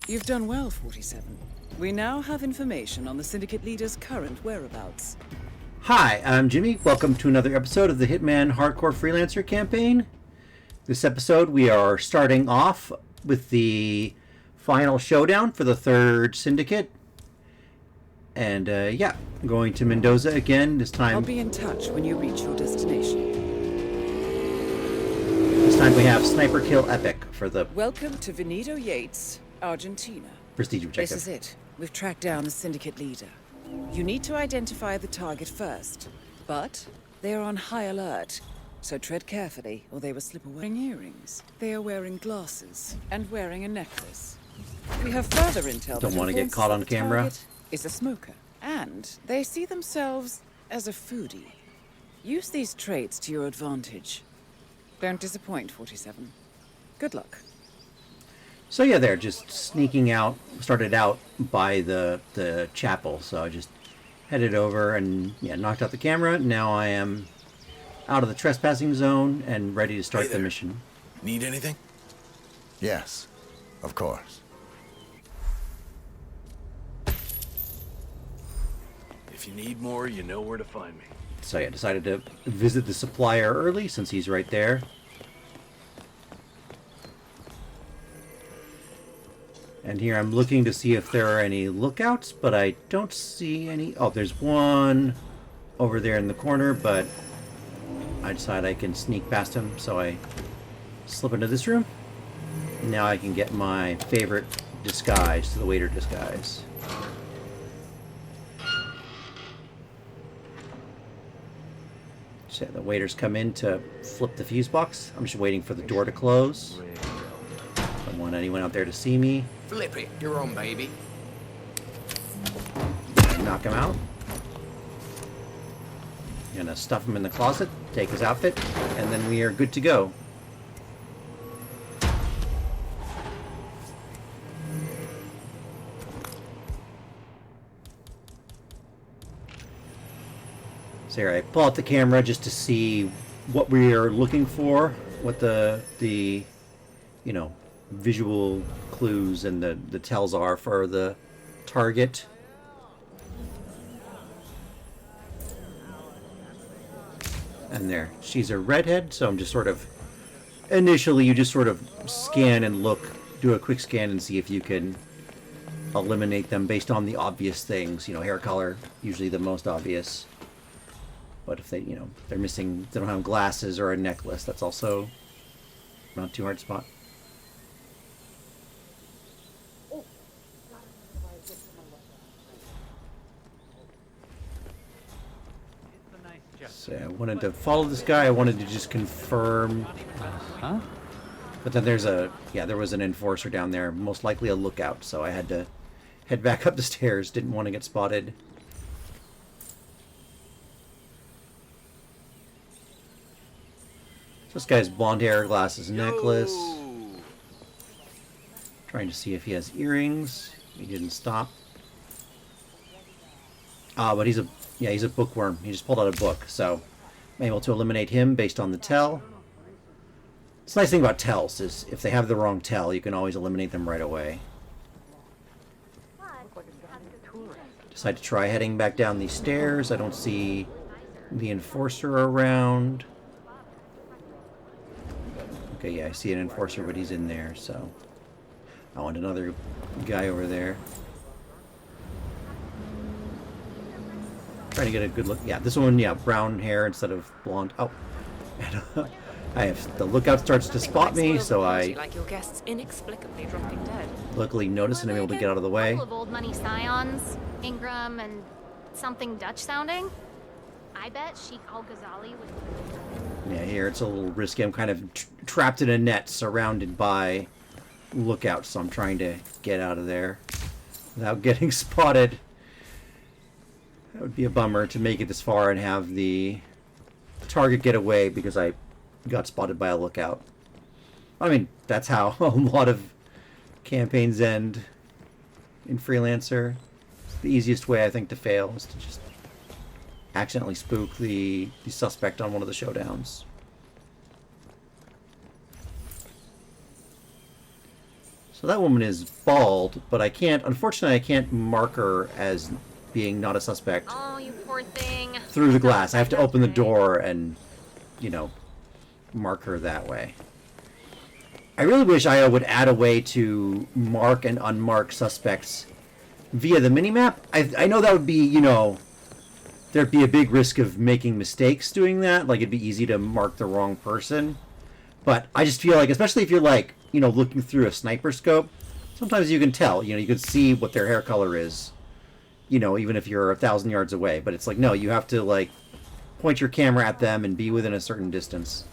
You've done well, 47. We now have information on the Syndicate leader's current whereabouts. Hi, I'm Jimmy. Welcome to another episode of the Hitman Hardcore Freelancer campaign. This episode we are starting off with the final showdown for the third Syndicate. And yeah, I'm going to Mendoza again, this time. I'll be in touch when you reach your destination. This time we have Sniper Kill Epic for the Welcome to Benito Yates, Argentina. prestige objective. This is it. We've tracked down the Syndicate leader. You need to identify the target first, but they are on high alert, so tread carefully or they will slip away. Wearing earrings. They are wearing glasses and wearing a necklace. We have further intel. Don't want to get caught on camera. Is a smoker, and they see themselves as a foodie. Use these traits to your advantage. Don't disappoint, 47. Good luck. So yeah, they're just sneaking out. Started out by the chapel, so I just headed over and yeah, knocked out the camera. Now I am out of the trespassing zone and ready to start the mission. Need anything? Yes, of course. If you need more, you know where to find me. So yeah, decided to visit the supplier early since he's right there. And here I'm looking to see if there are any lookouts, but I don't see any. Oh, there's one over there in the corner, but I decide I can sneak past him, so I slip into this room. Now I can get my favorite disguise, to the waiter disguise. So the waiters come in to flip the fuse box. I'm just waiting for the door to close. Don't want anyone out there to see me. Flip it, you're on, baby. Knock him out. Gonna stuff him in the closet, take his outfit, and then we are good to go. So here I pull out the camera just to see what we are looking for, what the you know, visual clues and the tells are for the target. And there, she's a redhead, so I'm just sort of, initially you just sort of scan and look, do a quick scan and see if you can eliminate them based on the obvious things. You know, hair color, usually the most obvious. But if they, you know, they're missing, they don't have glasses or a necklace, that's also not too hard to spot. So I wanted to follow this guy. I wanted to just confirm. But then there's a, yeah, there was an enforcer down there, most likely a lookout. So I had to head back up the stairs. Didn't want to get spotted. This guy's blonde hair, glasses, necklace. Trying to see if he has earrings. He didn't stop. But he's a bookworm. He just pulled out a book, so I'm able to eliminate him based on the tell. It's a nice thing about tells is if they have the wrong tell, you can always eliminate them right away. Decide to try heading back down these stairs. I don't see the enforcer around. Okay, yeah, I see an enforcer, but he's in there, so I want another guy over there. Trying to get a good look. Yeah, this one, yeah, brown hair instead of blonde. Oh, and, I have the lookout starts to spot me, so I like your guests inexplicably dropping dead. luckily notice and I'm able to get out of the way. A couple of old money scions, Ingram and something Dutch sounding. I bet Sheikh Al-Ghazali would. Yeah, here it's a little risky. I'm kind of trapped in a net surrounded by lookouts, so I'm trying to get out of there without getting spotted. That would be a bummer to make it this far and have the target get away because I got spotted by a lookout. I mean, that's how a lot of campaigns end in Freelancer. It's the easiest way, I think, to fail is to just accidentally spook the suspect on one of the showdowns. So that woman is bald, but I can't, unfortunately, I can't mark her as being not a suspect Oh, you poor thing. through the glass. I have to open the door and, you know, mark her that way. I really wish IO would add a way to mark and unmark suspects via the minimap. I know that would be, you know, there'd be a big risk of making mistakes doing that. Like, it'd be easy to mark the wrong person. But I just feel like, especially if you're, like, you know, looking through a sniper scope, sometimes you can tell, you know, you can see what their hair color is, you know, even if you're 1,000 yards away. But it's like, no, you have to, like, point your camera at them and be within a certain distance.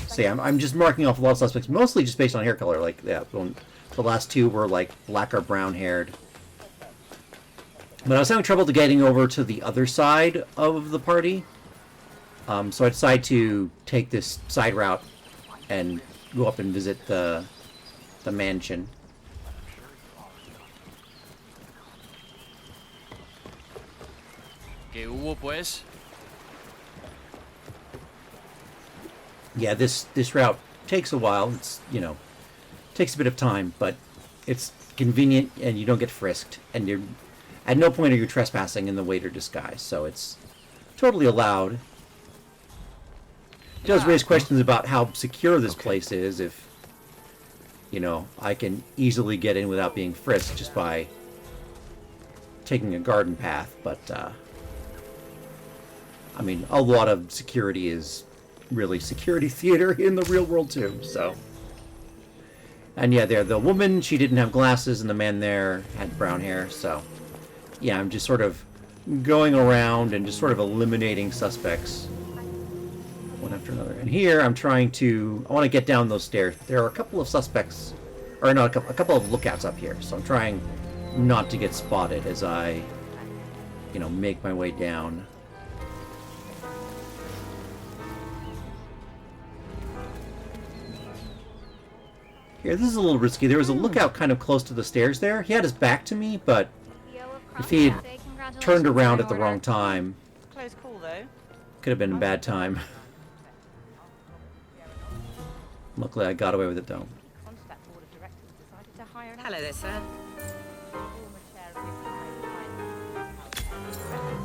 So yeah, I'm just marking off a lot of suspects, mostly just based on hair color. Like, yeah, the last two were, like, black or brown haired. But I was having trouble getting over to the other side of the party. So I decided to take this side route and go up and visit the mansion. ¿Qué hubo, pues? Yeah, this route takes a while. It's, you know, takes a bit of time, but it's convenient and you don't get frisked. And you're at no point are you trespassing in the waiter disguise, so it's totally allowed. It does raise questions about how secure this place is, if, you know, I can easily get in without being frisked just by taking a garden path, but, I mean, a lot of security is really security theater in the real world, too, so. And yeah, the woman, she didn't have glasses, and the man there had brown hair, so. Yeah, I'm just sort of going around and just sort of eliminating suspects one after another. And here I'm trying to, I want to get down those stairs. There are a couple of suspects, or not a couple of lookouts up here, so I'm trying not to get spotted as I, you know, make my way down. Here, this is a little risky. There was a lookout kind of close to the stairs there. He had his back to me, but if he had turned around at the wrong time, Close call, though. could have been a bad time. Luckily, I got away with it, though. Hello there, sir.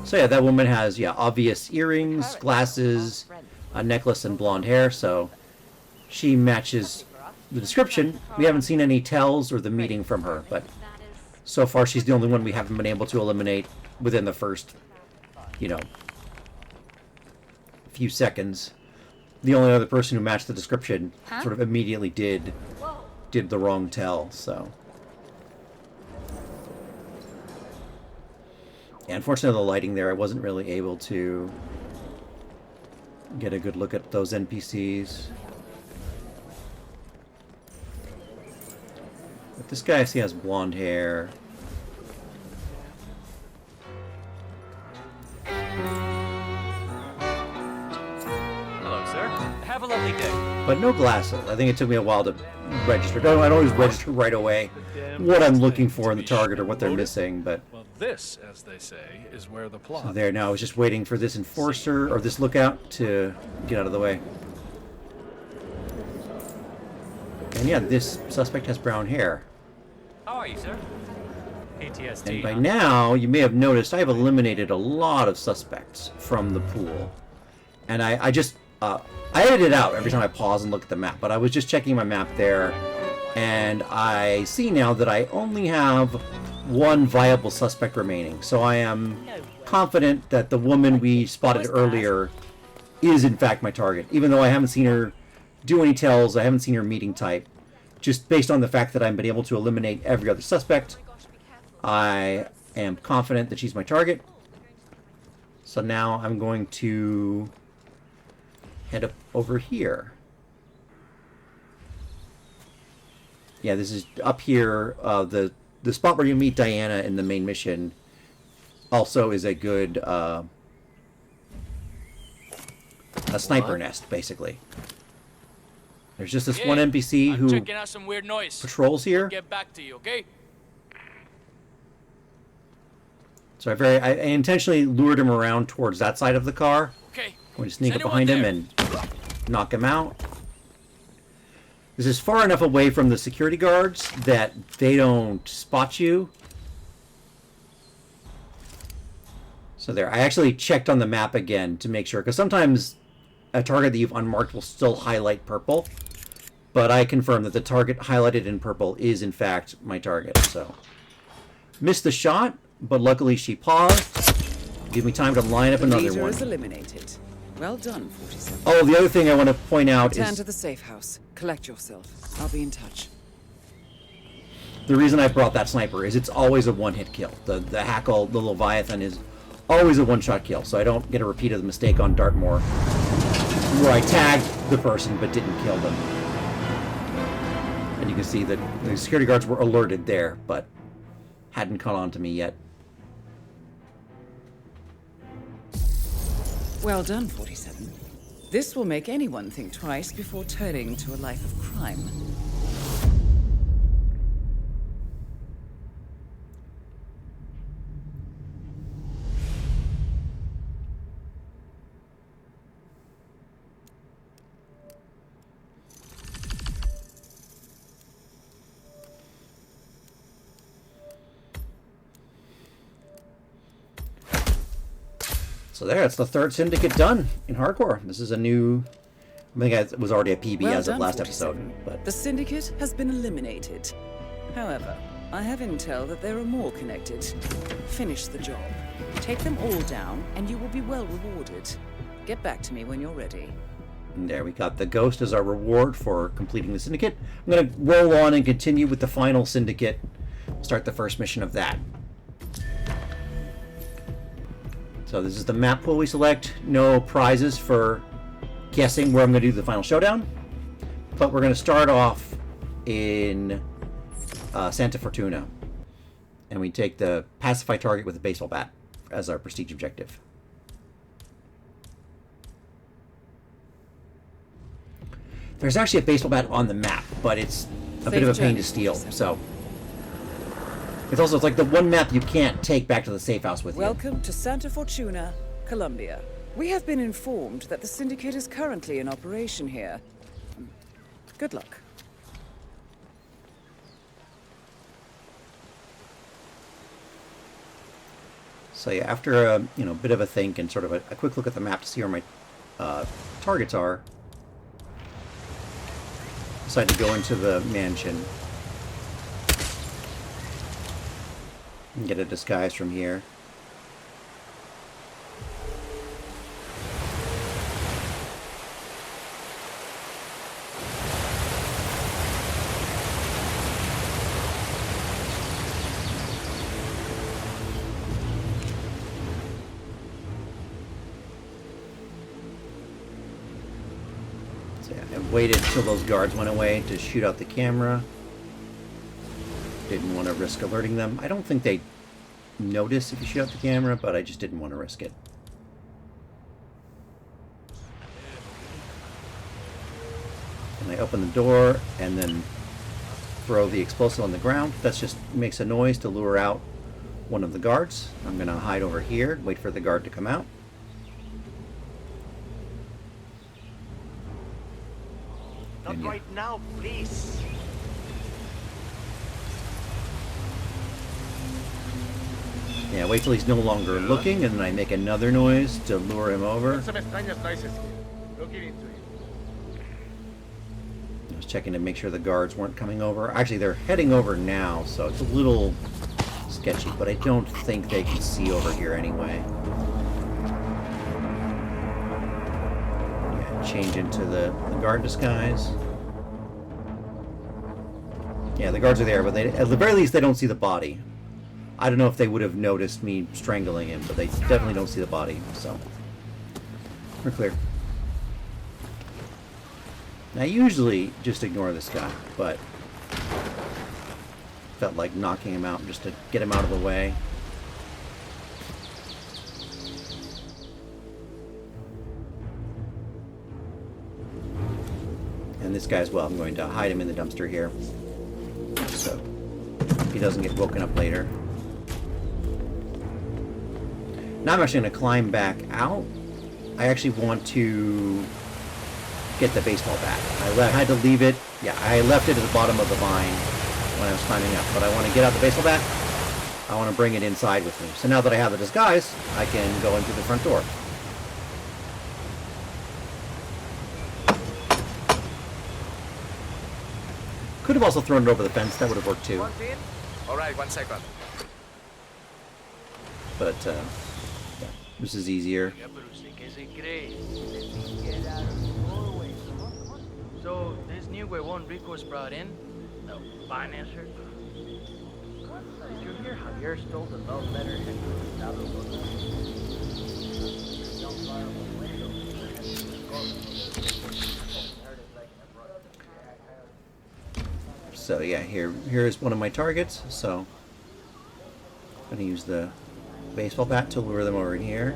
So yeah, that woman has, yeah, obvious earrings, glasses, a necklace, and blonde hair, so she matches the description. We haven't seen any tells or the meeting from her, but so far she's the only one we haven't been able to eliminate within the first, you know, few seconds. The only other person who matched the description sort of immediately did the wrong tell, so. Yeah, unfortunately, the lighting there, I wasn't really able to get a good look at those NPCs. But this guy, I see, has blonde hair. Hello, sir. Have a lovely day. But no glasses. I think it took me a while to register. I don't always register right away what I'm looking for in the target or what they're missing, but... Well, this, as they say, is where the plot... So there now, I was just waiting for this enforcer, or this lookout, to get out of the way. And yeah, this suspect has brown hair. How are you, sir? PTSD. And by now, you may have noticed I have eliminated a lot of suspects from the pool. And I just... I edit it out every time I pause and look at the map, but I was just checking my map there, and I see now that I only have one viable suspect remaining. So I am confident that the woman we spotted earlier is in fact my target, even though I haven't seen her do any tells, I haven't seen her meeting type. Just based on the fact that I've been able to eliminate every other suspect, I am confident that she's my target. So now I'm going to head up over here. Yeah, this is up here. The spot where you meet Diana in the main mission also is a good a sniper nest, basically. There's just this one NPC who checking out some weird noise. patrols here. Get back to you, okay? So I intentionally lured him around towards that side of the car. Okay. I'm going to sneak up behind him and knock him out. This is far enough away from the security guards that they don't spot you. So there, I actually checked on the map again to make sure, because sometimes a target that you've unmarked will still highlight purple. But I confirmed that the target highlighted in purple is in fact my target, so. Missed the shot, but luckily she paused. Give me time to line up another Leader one. is eliminated. Well done, 47. Oh, the other thing I want to point out Return is to the safe house. Collect yourself. I'll be in touch. the reason I brought that sniper is it's always a one-hit kill. The Hackle, the Leviathan is always a one-shot kill, so I don't get a repeat of the mistake on Dartmoor where I tagged the person but didn't kill them. And you can see that the security guards were alerted there, but hadn't caught on to me yet. Well done, 47. This will make anyone think twice before turning to a life of crime. So there, it's the third syndicate done in Hardcore. This is a new... I think it was already a PB Well as of done, last 47. episode, but... The syndicate has been eliminated. However, I have intel that there are more connected. Finish the job. Take them all down, and you will be well rewarded. Get back to me when you're ready. And there we got the Ghost as our reward for completing the syndicate. I'm going to roll on and continue with the final syndicate. Start the first mission of that. So this is the map pool we select. No prizes for guessing where I'm going to do the final showdown. But we're going to start off in Santa Fortuna. And we take the pacify target with a baseball bat as our prestige objective. There's actually a baseball bat on the map, but it's a bit of a pain to steal. So it's like the one map you can't take back to the safe house with you. Welcome to Santa Fortuna, Colombia. We have been informed that the syndicate is currently in operation here. Good luck. So yeah, after a bit of a think and sort of a quick look at the map to see where my targets are, decided to go into the mansion and get a disguise from here. Waited till those guards went away to shoot out the camera. Didn't want to risk alerting them. I don't think they notice if you shoot out the camera, but I just didn't want to risk it. And I open the door and then throw the explosive on the ground. That just makes a noise to lure out one of the guards. I'm going to hide over here, wait for the guard to come out. Not right now, please. Yeah, wait till he's no longer looking, and then I make another noise to lure him over. I was checking to make sure the guards weren't coming over. Actually, they're heading over now, so it's a little sketchy, but I don't think they can see over here anyway. Change into the guard disguise. Yeah, the guards are there, but at the very least they don't see the body. I don't know if they would have noticed me strangling him, but they definitely don't see the body, so we're clear. Now, I usually just ignore this guy, but felt like knocking him out just to get him out of the way. And this guy as well, I'm going to hide him in the dumpster here, so he doesn't get woken up later. Now I'm actually going to climb back out. I actually want to get the baseball bat. I had to leave it. Yeah, I left it at the bottom of the vine when I was climbing up. But I want to get out the baseball bat. I want to bring it inside with me. So now that I have the disguise, I can go into the front door. Could have also thrown it over the fence. That would have worked too. All right, 1 second. But yeah, this is easier. So this new Huevon Rico was brought in, the financer. Did you hear Javier stole the love letter and So yeah, here's one of my targets. So I'm gonna use the baseball bat to lure them over in here.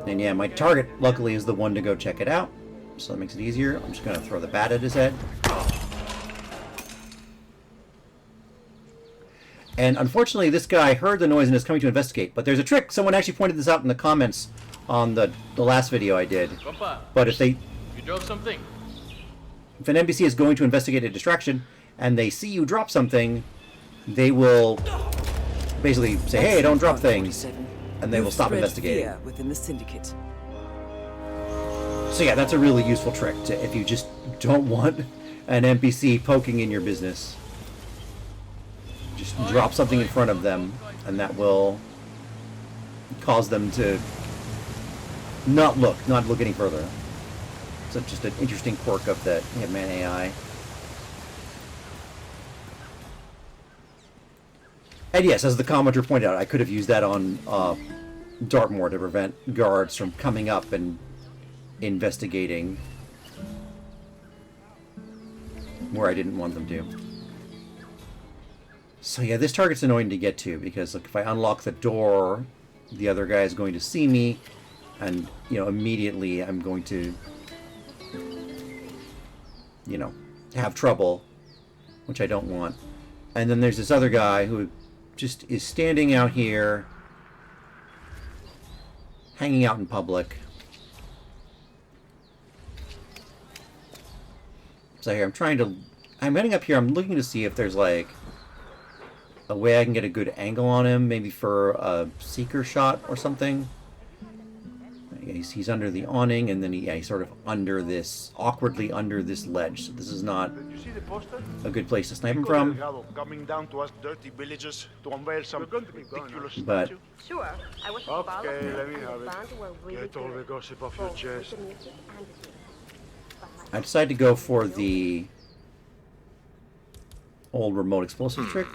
And yeah, my target, luckily, is the one to go check it out. So that makes it easier. I'm just going to throw the bat at his head. And unfortunately, this guy heard the noise and is coming to investigate. But there's a trick. Someone actually pointed this out in the comments on the last video I did. But if they... You drove something. If an NPC is going to investigate a distraction, and they see you drop something, they will basically say, hey, don't drop things. And they will stop investigating. Fear within the syndicate. So yeah, that's a really useful trick to, if you just don't want an NPC poking in your business. Just drop something in front of them, and that will cause them to not look any further. So just an interesting quirk of the Hitman AI. And yes, as the commenter pointed out, I could have used that on Dartmoor to prevent guards from coming up and investigating where I didn't want them to. So yeah, this target's annoying to get to because like, if I unlock the door, the other guy is going to see me, and immediately I'm going to have trouble, which I don't want. And then there's this other guy who just is standing out here, hanging out in public. So here, I'm heading up here, I'm looking to see if there's like a way I can get a good angle on him, maybe for a seeker shot or something. He's under the awning, and then he's sort of awkwardly under this ledge. So this is not a good place to snipe him from. Coming down to us dirty villagers to unveil some ridiculous But sure, I was okay, let me have it. Get all the gossip off your chest. I decided to go for the old remote explosive trick.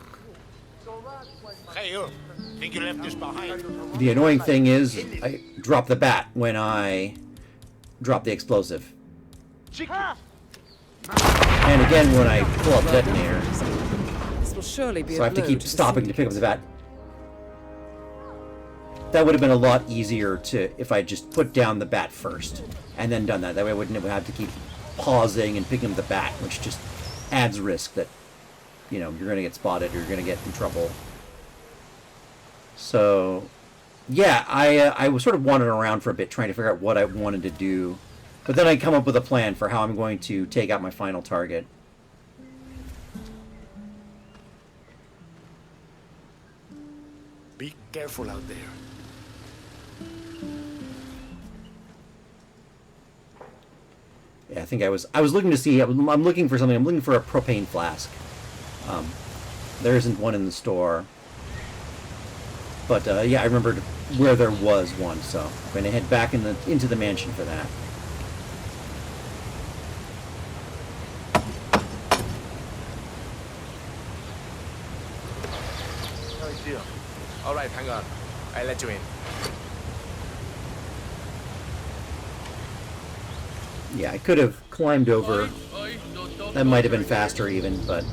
Hey, you. Think you left this behind? The annoying thing is, I drop the bat when I drop the explosive. And again when I pull out the detonator. This will surely be So I have to keep stopping to pick up the bat. That would have been a lot easier if I just put down the bat first and then done that. That way I wouldn't have to keep pausing and picking up the bat, which just adds risk that you're going to get spotted or you're going to get in trouble. So, yeah, I was sort of wandering around for a bit trying to figure out what I wanted to do. But then I come up with a plan for how I'm going to take out my final target. Be careful out there. Yeah, I think I was looking to see, I'm looking for something, I'm looking for a propane flask. There isn't one in the store. But yeah, I remembered where there was one, so I'm going to head back into the mansion for that. No deal. All right, hang on. I'll let you in. Yeah, I could have climbed over. That might have been faster even, but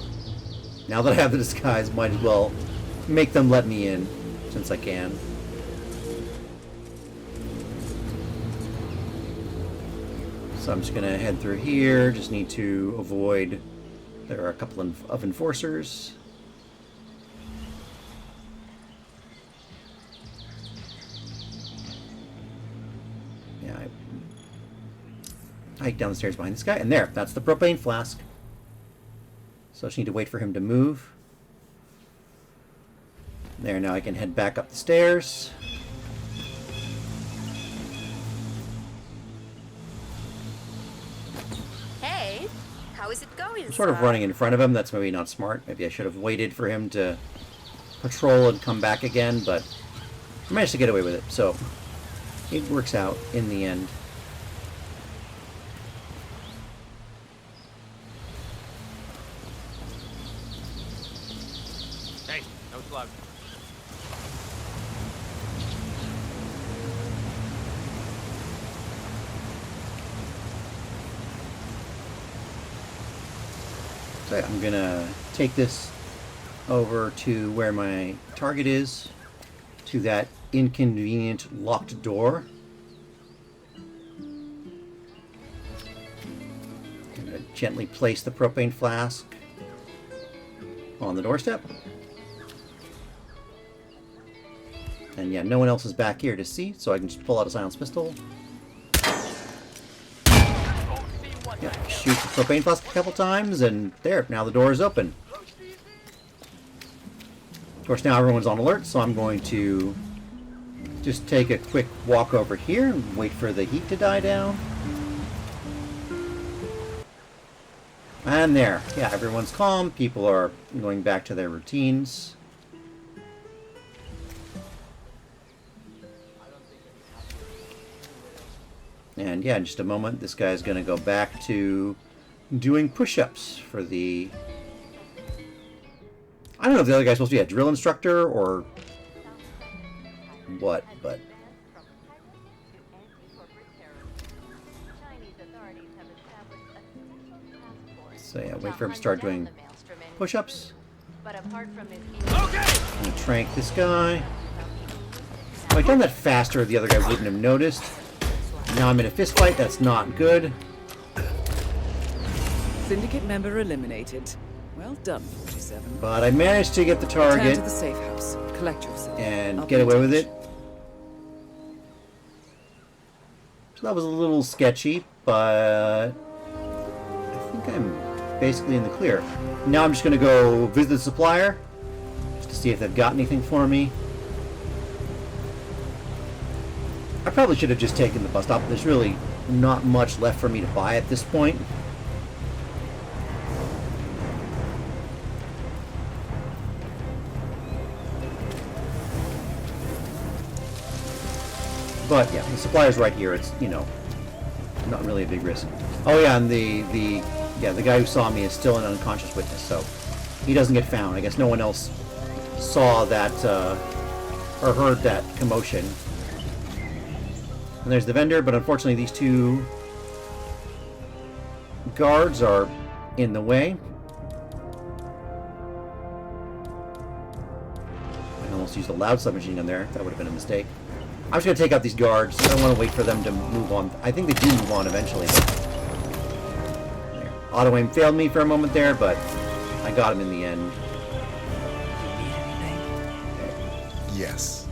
now that I have the disguise, might as well make them let me in. Since I can. So I'm just going to head through here. Just need to avoid There are a couple of enforcers. Yeah, I hike down the stairs behind this guy, and there, that's the propane flask. So I just need to wait for him to move. There, now I can head back up the stairs. Hey, how is it going? I'm sort of running in front of him. That's maybe not smart. Maybe I should have waited for him to patrol and come back again, but I managed to get away with it, so it works out in the end. Hey, no slug. So yeah, I'm gonna take this over to where my target is, to that inconvenient locked door. Gonna gently place the propane flask on the doorstep. And yeah, no one else is back here to see, so I can just pull out a silenced pistol. Yeah, shoot the propane flask a couple times, and there, now the door is open. Of course, now everyone's on alert, so I'm going to just take a quick walk over here and wait for the heat to die down. And there, yeah, everyone's calm. People are going back to their routines. And yeah, in just a moment, this guy's going to go back to doing push-ups for the... I don't know if the other guy's supposed to be a drill instructor or what, but... So yeah, wait for him to start doing push-ups. I'm going to trank this guy. If I'd done that faster, the other guy wouldn't have noticed. Now I'm in a fist fight. That's not good. Syndicate member eliminated. Well done, 47. But I managed to get the Return target to the safe house. Collect yourself. and I'll get be in away with touch. it. So that was a little sketchy, but I think I'm basically in the clear. Now I'm just going to go visit the supplier just to see if they've got anything for me. I probably should have just taken the bus stop. There's really not much left for me to buy at this point. But yeah, the supplier's right here. It's, you know, not really a big risk. Oh yeah, and the guy who saw me is still an unconscious witness, so he doesn't get found. I guess no one else saw that or heard that commotion. And there's the vendor, but unfortunately these two guards are in the way. I almost used a loud submachine gun there. That would have been a mistake. I'm just going to take out these guards. I don't want to wait for them to move on. I think they do move on eventually. There. Auto aim failed me for a moment there, but I got him in the end. Yes.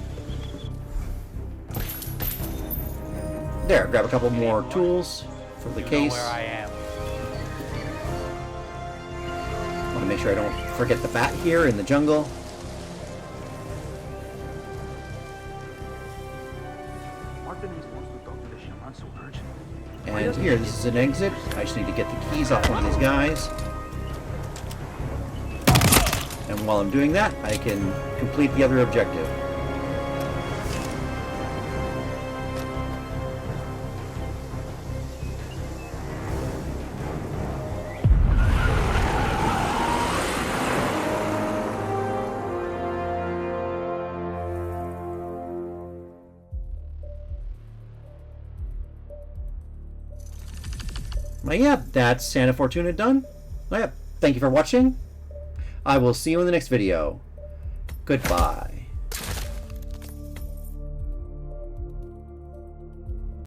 There, grab a couple more tools for the case. Where I am. Want to make sure I don't forget the bat here in the jungle. And here, this is an exit. I just need to get the keys off one of these guys. And while I'm doing that, I can complete the other objective. Well, yeah, that's Santa Fortuna done. Well, yeah, thank you for watching. I will see you in the next video. Goodbye.